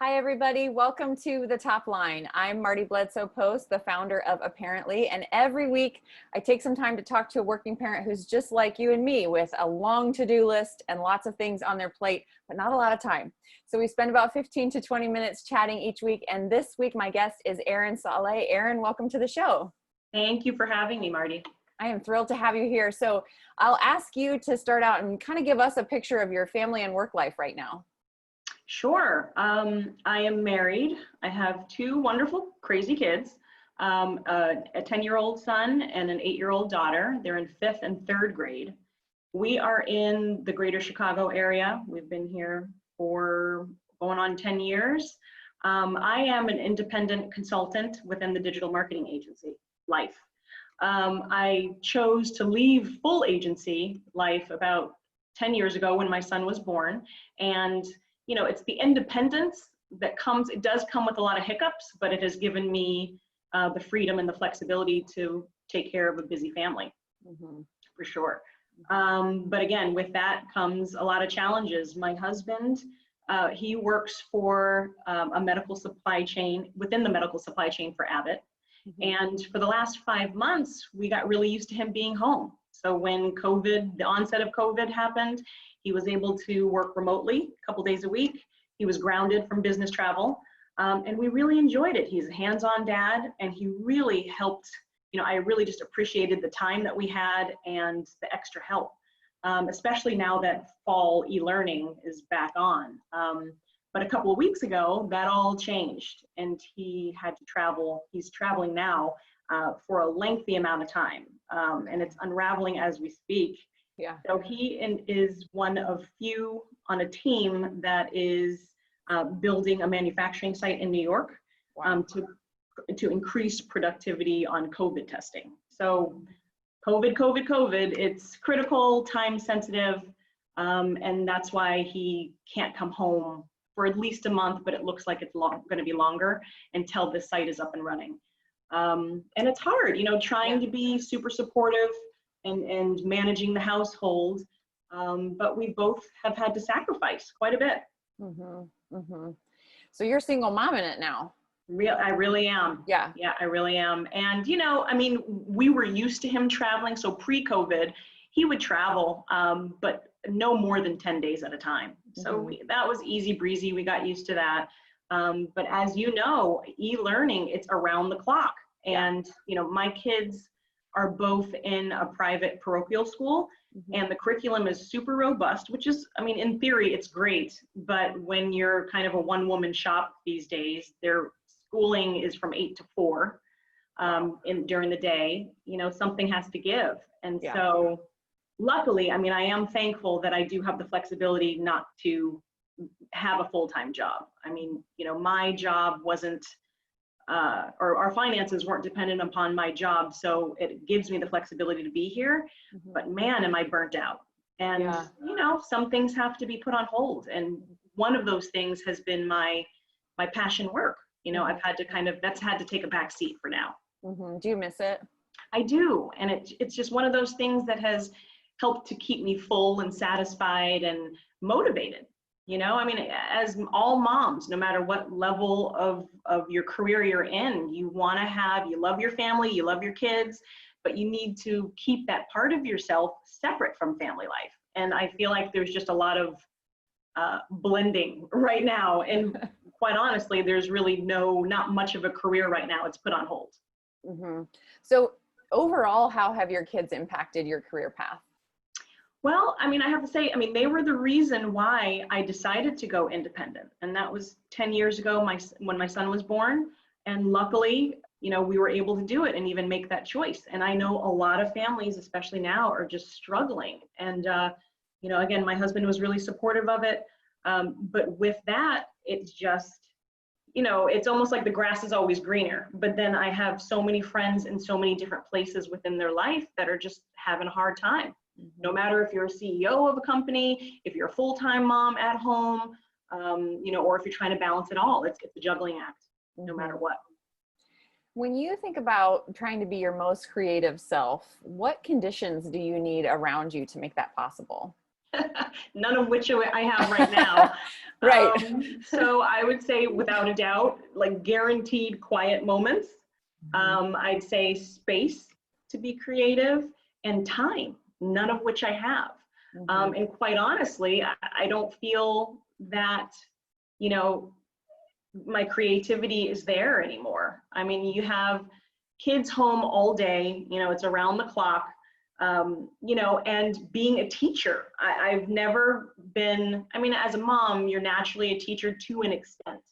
Hi, everybody. Welcome to the Topline. I'm Marti Bledsoe Post, the founder of Apparently, and every week I take some time to talk to a working parent who's just like you and me with a long to-do list and lots of things on their plate, but not a lot of time. So we spend about 15 to 20 minutes chatting each week, and this week my guest is Errin Saleh. Errin, welcome to the show. Thank you for having me, Marti. I am thrilled to have you here. So I'll ask you to start out and kind of give us a picture of your family and work life right now. Sure. I am married. I have two wonderful, crazy kids, a 10-year-old son and an 8-year-old daughter. They're in 5th and 3rd grade. We are in the greater Chicago area. We've been here for going on 10 years. I am an independent consultant within the digital marketing agency life. I chose to leave full agency life about 10 years ago when my son was born. And you know, it's the independence that comes, it does come with a lot of hiccups, but it has given me the freedom and the flexibility to take care of a busy family, for sure. But again, with that comes a lot of challenges. My husband, he works for a medical supply chain, within the medical supply chain for Abbott. And for the last 5 months, we got really used to him being home. So when the onset of COVID happened, he was able to work remotely a couple days a week. He was grounded from business travel, and we really enjoyed it. He's a hands-on dad, and he really helped. You know, I really just appreciated the time that we had and the extra help, especially now that fall e-learning is back on. But a couple of weeks ago, that all changed, and he had to travel. He's traveling now for a lengthy amount of time, and it's unraveling as we speak. Yeah. So he is one of few on a team that is building a manufacturing site in New York. Wow. To increase productivity on COVID testing. So COVID, it's critical, time sensitive, and that's why he can't come home for at least a month, but it looks like it's going to be longer until the site is up and running. And it's hard, you know, trying to be super supportive and managing the household, but we both have had to sacrifice quite a bit. So you're a single mom in it now. I really am. Yeah, I really am. And you know, I mean, we were used to him traveling. So pre-COVID, he would travel, but no more than 10 days at a time. So that was easy breezy. We got used to that. But as you know, e-learning, it's around the clock. And you know, my kids are both in a private parochial school, and the curriculum is super robust, which is, I mean, in theory, it's great. But when you're kind of a one-woman shop these days, their schooling is from 8 to 4 during the day. You know, something has to give. And so luckily, I mean, I am thankful that I do have the flexibility not to have a full-time job. I mean, you know, my job wasn't, or our finances weren't dependent upon my job. So it gives me the flexibility to be here, but man, am I burnt out. And, you know, some things have to be put on hold. And one of those things has been my passion work. You know, I've had to that's had to take a back seat for now. Do you miss it? I do. And it's just one of those things that has helped to keep me full and satisfied and motivated. You know, I mean, as all moms, no matter what level of your career you're in, you love your family, you love your kids, but you need to keep that part of yourself separate from family life. And I feel like there's just a lot of blending right now. And quite honestly, there's really not much of a career right now. It's put on hold. So overall, how have your kids impacted your career path? Well, I mean, I have to say, I mean, they were the reason why I decided to go independent. And that was 10 years ago when my son was born. And luckily, you know, we were able to do it and even make that choice. And I know a lot of families, especially now, are just struggling. And, you know, again, my husband was really supportive of it. But with that, it's just, you know, it's almost like the grass is always greener. But then I have so many friends in so many different places within their life that are just having a hard time. No matter if you're a CEO of a company, if you're a full-time mom at home, you know, or if you're trying to balance it all, it's a juggling act, no matter what. When you think about trying to be your most creative self, what conditions do you need around you to make that possible? None of which I have right now. Right. So I would say without a doubt, like guaranteed quiet moments. I'd say space to be creative and time, none of which I have. And quite honestly, I don't feel that, you know, my creativity is there anymore. I mean, you have kids home all day, you know, it's around the clock. You know, and being a teacher, I've never been, I mean, as a mom, you're naturally a teacher to an extent.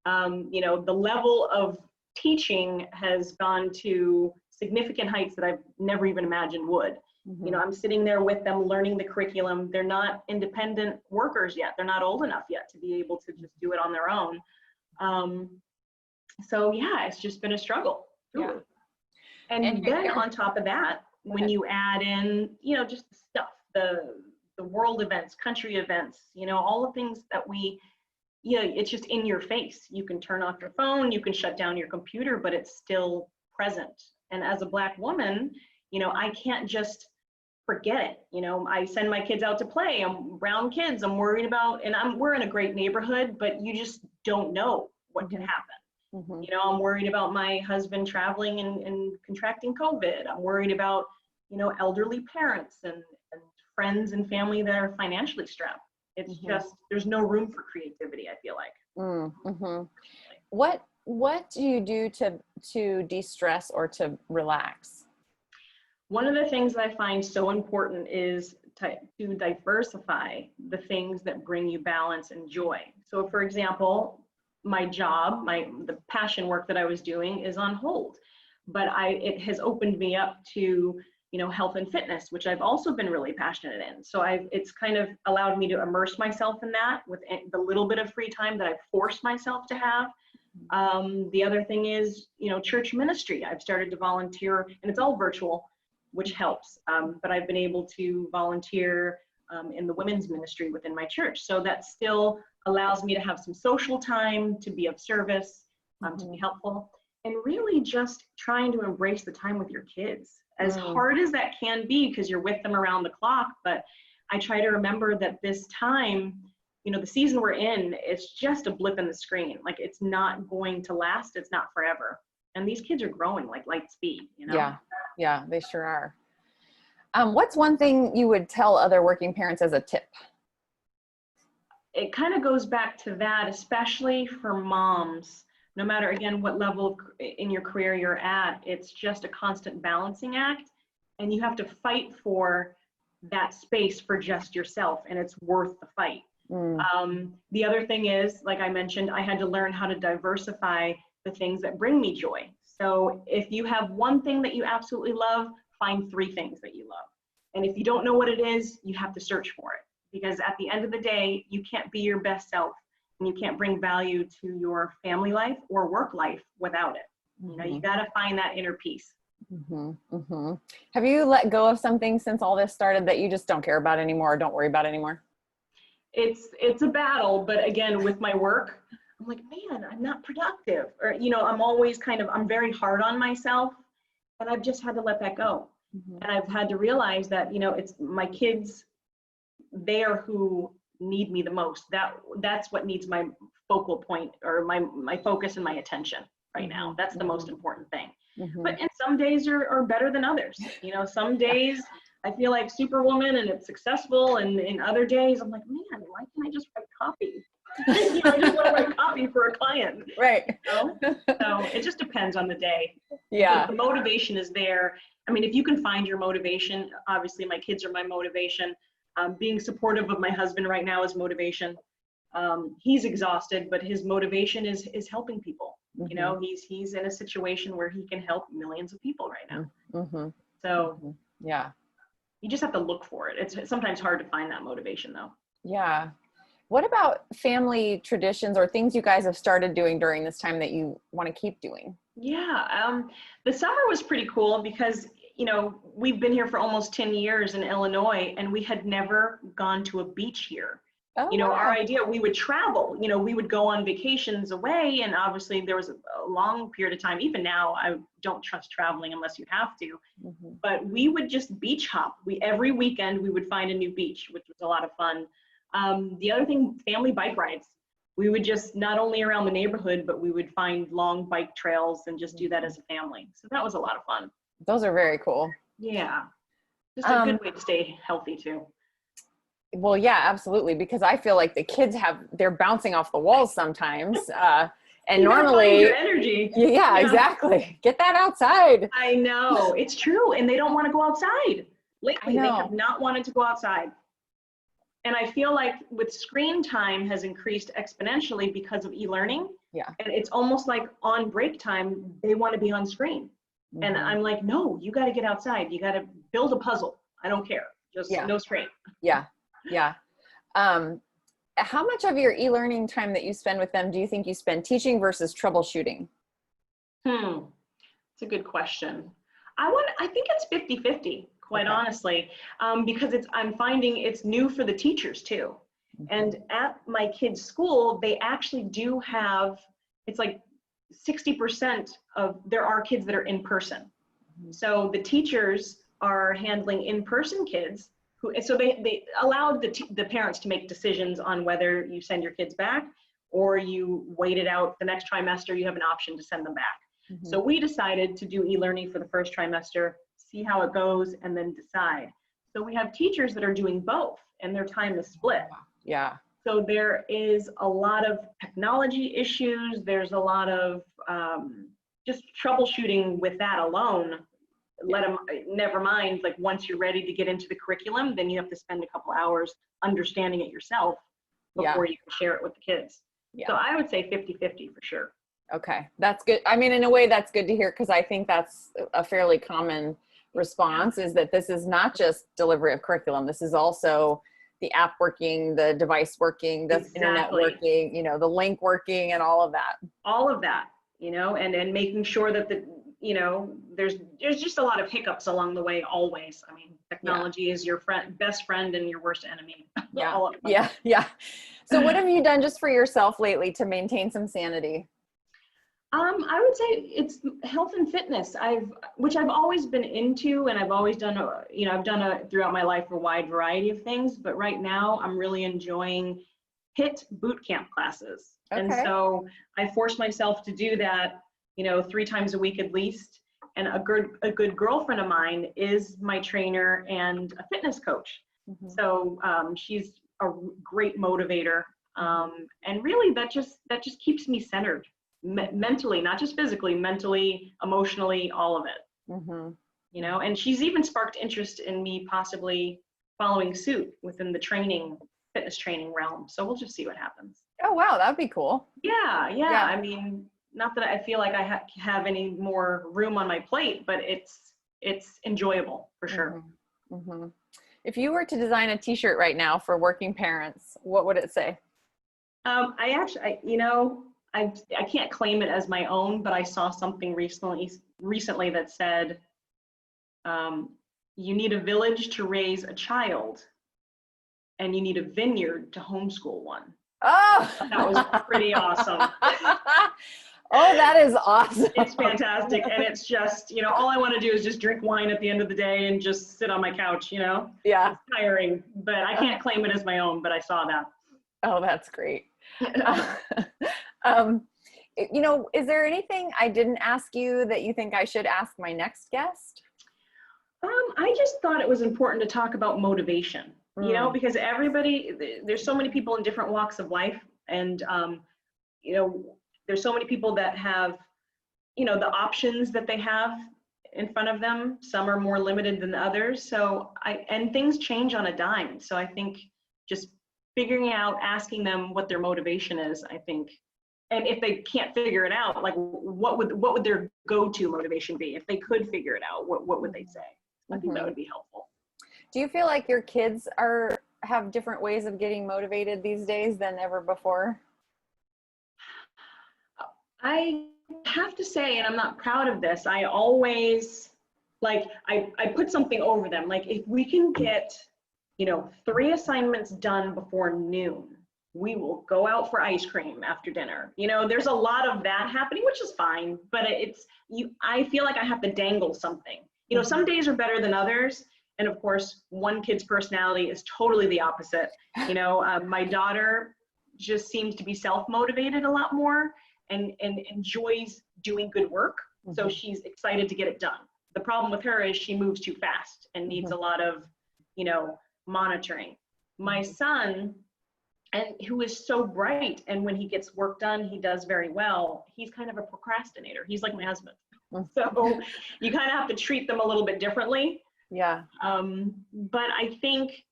You know, the level of teaching has gone to significant heights that I've never even imagined would. You know, I'm sitting there with them learning the curriculum. They're not independent workers yet. They're not old enough yet to be able to just do it on their own. So yeah, it's just been a struggle. Yeah. And then on top of that, when you add in, you know, just the stuff, the world events, country events, you know, all the things that we, you know, it's just in your face. You can turn off your phone, you can shut down your computer, but it's still present. And as a Black woman, you know, I can't just forget it. You know, I send my kids out to play. I'm around kids. I'm worried about, and we're in a great neighborhood, but you just don't know what can happen. You know, I'm worried about my husband traveling and contracting COVID. I'm worried about, you know, elderly parents and friends and family that are financially strapped. It's just, there's no room for creativity, I feel like. What do you do to de-stress or to relax? One of the things that I find so important is to diversify the things that bring you balance and joy. So for example, my job, the passion work that I was doing is on hold, but it has opened me up to, you know, health and fitness, which I've also been really passionate in. So it's kind of allowed me to immerse myself in that with the little bit of free time that I've forced myself to have. The other thing is, you know, church ministry. I've started to volunteer, and it's all virtual, which helps. But I've been able to volunteer in the women's ministry within my church. So that still allows me to have some social time, to be of service, to be helpful, and really just trying to embrace the time with your kids. As hard as that can be, because you're with them around the clock, but I try to remember that this time, you know, the season we're in, it's just a blip in the screen. Like, it's not going to last, it's not forever. And these kids are growing like light speed, you know? Yeah, they sure are. What's one thing you would tell other working parents as a tip? It kind of goes back to that, especially for moms, no matter, again, what level in your career you're at, it's just a constant balancing act. And you have to fight for that space for just yourself, and it's worth the fight. The other thing is, like I mentioned, I had to learn how to diversify the things that bring me joy. So if you have one thing that you absolutely love, find 3 things that you love. And if you don't know what it is, you have to search for it. Because at the end of the day, you can't be your best self, and you can't bring value to your family life or work life without it. You know, you got to find that inner peace. Have you let go of something since all this started that you just don't care about anymore or don't worry about anymore? It's a battle, but again, with my work, I'm like, man, I'm not productive. Or, you know, I'm always I'm very hard on myself, and I've just had to let that go. And I've had to realize that, you know, it's my kids, they are who need me the most. That's what needs my focal point, or my focus and my attention right now. That's the most important thing. But and some days are better than others. You know, some days I feel like Superwoman and it's successful, and in other days I'm like, man, why can't I just write copy? You know, I just want to write copy for a client. Right. You know? So it just depends on the day. Yeah. But the motivation is there. I mean, if you can find your motivation, obviously my kids are my motivation. Being supportive of my husband right now is motivation. He's exhausted, but his motivation is helping people. You know, he's in a situation where he can help millions of people right now. So yeah, you just have to look for it. It's sometimes hard to find that motivation though. Yeah. What about family traditions or things you guys have started doing during this time that you want to keep doing? Yeah, the summer was pretty cool because, you know, we've been here for almost 10 years in Illinois, and we had never gone to a beach here. Oh, You know, our wow. idea, we would travel, you know, we would go on vacations away. And obviously there was a long period of time, even now, I don't trust traveling unless you have to, Mhm. but we would just beach hop. Every weekend we would find a new beach, which was a lot of fun. The other thing, family bike rides. We would just not only around the neighborhood, but we would find long bike trails and just do that as a family. So that was a lot of fun. Those are very cool. Yeah, just a Um, good way to stay healthy too. well, yeah, absolutely. Because I feel like the kids they're bouncing off the walls sometimes. And You gotta find your normally, energy. yeah, Yeah, exactly. Get that outside. I know, it's true. And they don't want to go outside. I Lately, they have know. not wanted to go outside. And I feel like with screen time has increased exponentially because of e-learning. Yeah. And it's almost like on break time, they want to be on screen. And Mhm. I'm like, no, you got to get outside. You got to build a puzzle. I don't care. Just Yeah. no screen. Yeah. Yeah. Um, how much of your e-learning time that you spend with them do you think you spend teaching versus troubleshooting? It's a good question. I think it's 50-50, quite Okay. honestly, because I'm finding it's new for the teachers too. Mhm. And at my kids' school, they actually do have, it's like 60% of, there are kids that are in person. Mhm. So the teachers are handling in-person kids so they allowed the parents to make decisions on whether you send your kids back or you wait it out the next trimester, you have an option to send them back. So Mhm. we decided to do e-learning for the first trimester, see how it goes, and then decide. So we have teachers that are doing both and their time is split. Yeah. So there is a lot of technology issues. There's a lot of just troubleshooting with that alone. Let them, never mind, like once you're ready to get into the curriculum, then you have to spend a couple hours understanding it yourself Yeah. before you can share it with the kids. So Yeah. I would say 50-50 for sure. Okay. That's good. I mean, in a way that's good to hear because I think that's a fairly common Yeah, response is that this is not just delivery of curriculum. This is also the app working, the device working, the internet exactly. working, the link working and all of that. All of that, and making sure that there's just a lot of hiccups along the way always. I mean, Yeah. technology is your best friend and your worst enemy Yeah. all at once. Yeah. Yeah. So what have you done just for yourself lately to maintain some sanity? I would say it's health and fitness. Which I've always been into, and I've always done, I've done throughout my life a wide variety of things. But right now, I'm really enjoying HIIT boot camp classes, and Okay. so I force myself to do that, 3 times a week at least. And a good girlfriend of mine is my trainer and a fitness coach. Mhm. So she's a great motivator, Mhm. and really that just keeps me centered mentally, not just physically, mentally, emotionally, all of it. Mhm. And she's even sparked interest in me possibly following suit within the fitness training realm. So we'll just see what happens. Oh, wow. That'd be cool. Yeah. Yeah. I mean, not that I feel like I have any more room on my plate, but it's enjoyable for sure. Mhm. Mhm. If you were to design a t-shirt right now for working parents, what would it say? I actually, I can't claim it as my own, but I saw something recently that said, um, you need a village to raise a child, and you need a vineyard to homeschool one. That was pretty awesome. Oh. Oh, that is awesome. It's fantastic. And it's just, all I want to do is just drink wine at the end of the day and just sit on my couch, Yeah. It's tiring, but I can't claim it as my own, but I saw that. Oh, that's great. Um, is there anything I didn't ask you that you think I should ask my next guest? I just thought it was important to talk about motivation, Mm. because there's so many people in different walks of life. And, there's so many people that have, the options that they have in front of them. Some are more limited than others. And things change on a dime. So I think just figuring out, asking them what their motivation is, I think. And if they can't figure it out, like what would their go-to motivation be? If they could figure it out, what would they say? I think that Mhm. would be helpful. Do you feel like your kids have different ways of getting motivated these days than ever before? I have to say, and I'm not proud of this, I always, like, I put something over them. Like, if we can get, 3 assignments done before noon. We will go out for ice cream after dinner. There's a lot of that happening, which is fine, but I feel like I have to dangle something. Some days are better than others. And of course, one kid's personality is totally the opposite. My daughter just seems to be self-motivated a lot more and enjoys doing good work. So she's excited to get it done. The problem with her is she moves too fast and needs a lot of, monitoring. My son, who is so bright, and when he gets work done, he does very well. He's kind of a procrastinator. He's like my husband. So you kind of have to treat them a little bit differently. Yeah. But I think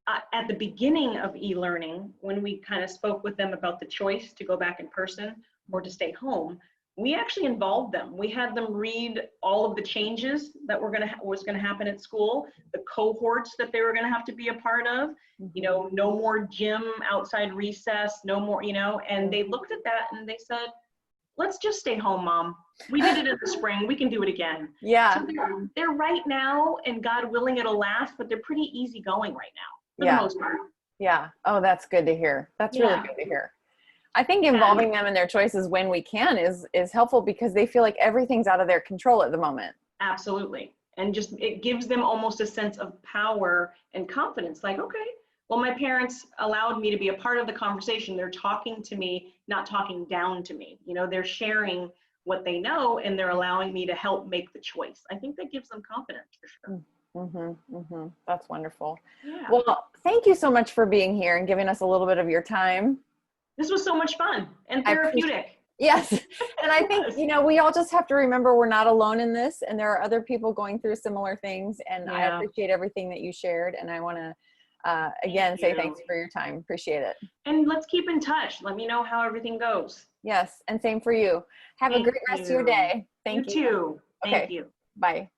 at the beginning of e-learning, when we kind of spoke with them about the choice to go back in person or to stay home, we actually involved them. We had them read all of the changes that was going to happen at school, the cohorts that they were going to have to be a part of, no more gym outside recess, no more, and they looked at that and they said, let's just stay home, Mom. We did it in the spring. We can do it again. Yeah. So they're right now, and God willing, it'll last, but they're pretty easygoing right now for the most part. Yeah. Oh, that's good to hear. That's really good to hear. I think involving them in their choices when we can is helpful because they feel like everything's out of their control at the moment. Absolutely. And just, it gives them almost a sense of power and confidence. Like, okay, well, my parents allowed me to be a part of the conversation. They're talking to me, not talking down to me. They're sharing what they know and they're allowing me to help make the choice. I think that gives them confidence for sure. That's wonderful. Yeah. Well, thank you so much for being here and giving us a little bit of your time. This was so much fun and therapeutic. Yes. And I think, we all just have to remember we're not alone in this, and there are other people going through similar things. And I appreciate everything that you shared. And I want to, again, say thanks for your time. Appreciate it. And let's keep in touch. Let me know how everything goes. Yes. And same for you. Have a great rest of your day. Thank you. You too. Thank you. Bye.